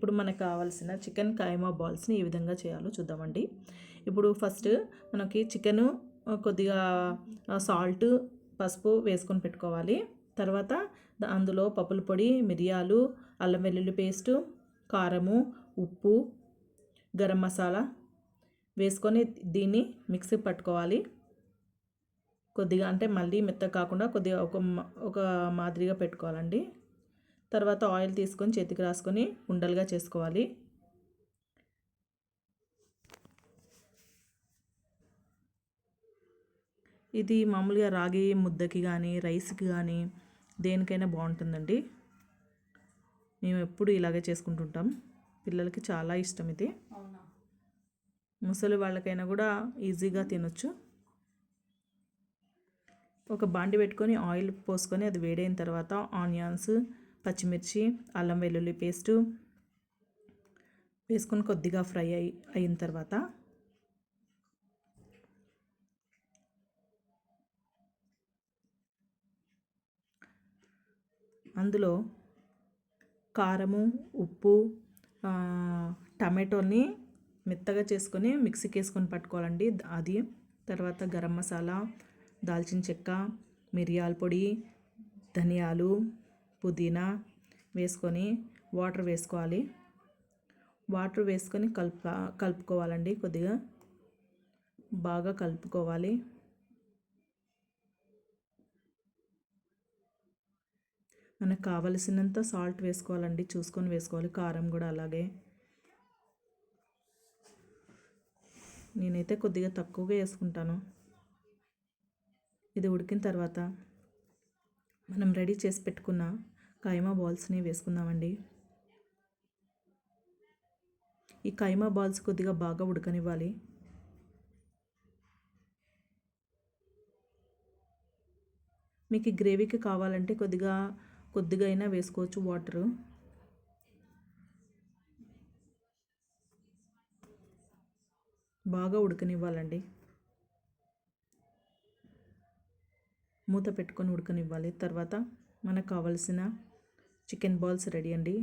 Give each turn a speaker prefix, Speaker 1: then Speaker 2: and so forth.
Speaker 1: ఇప్పుడు మనకు కావాల్సిన చికెన్ కైమా బాల్స్ని ఏ విధంగా చేయాలో చూద్దామండి. ఇప్పుడు ఫస్ట్ మనకి చికెను కొద్దిగా సాల్ట్, పసుపు వేసుకొని పెట్టుకోవాలి. తర్వాత అందులో పప్పుల పొడి, మిరియాలు, అల్లం వెల్లుల్లి పేస్టు, కారము, ఉప్పు, గరం మసాలా వేసుకొని దీన్ని మిక్సీ పట్టుకోవాలి. కొద్దిగా అంటే మళ్ళీ మెత్తగా కాకుండా కొద్దిగా ఒక మాదిరిగా పెట్టుకోవాలండి. తర్వాత ఆయిల్ తీసుకొని చేతికి రాసుకొని ఉండలుగా చేసుకోవాలి. ఇది మామూలుగా రాగి ముద్దకి కానీ రైస్కి కానీ దేనికైనా బాగుంటుందండి. మేము ఎప్పుడు ఇలాగే చేసుకుంటుంటాం. పిల్లలకి చాలా ఇష్టం ఇది. ముసలి వాళ్ళకైనా కూడా ఈజీగా తినొచ్చు. ఒక బాండి పెట్టుకొని ఆయిల్ పోసుకొని అది వేడైన తర్వాత ఆనియన్స్, పచ్చిమిర్చి, అల్లం వెల్లుల్లి పేస్టు వేసుకొని కొద్దిగా ఫ్రై అయిన తర్వాత అందులో కారము, ఉప్పు, టమాటోని మెత్తగా చేసుకొని మిక్సీకి వేసుకొని పట్టుకోవాలండి. అది తర్వాత గరం మసాలా, దాల్చిన చెక్క, మిరియాల పొడి, ధనియాలు, పుదీనా వేసుకొని వాటర్ వేసుకోవాలి. వాటర్ వేసుకొని కలుపుకోవాలండి. కొద్దిగా బాగా కలుపుకోవాలి. మనకు కావలసినంత సాల్ట్ వేసుకోవాలండి, చూసుకొని వేసుకోవాలి. కారం కూడా అలాగే. నేనైతే కొద్దిగా తక్కువగా వేసుకుంటాను. ఇది ఉడికిన తర్వాత మనం రెడీ చేసి పెట్టుకున్న కైమా బాల్స్ని వేసుకుందామండి. ఈ కైమా బాల్స్ కొద్దిగా బాగా ఉడకనివ్వాలి. మీకు గ్రేవీకి కావాలంటే కొద్దిగా అయినా వేసుకోవచ్చు వాటరు. బాగా ఉడకనివ్వాలండి. మూత పెట్టుకొని ఉడకనివ్వాలి. తర్వాత మనకు కావలసిన చికెన్ బాల్స్ రెడీ అండి.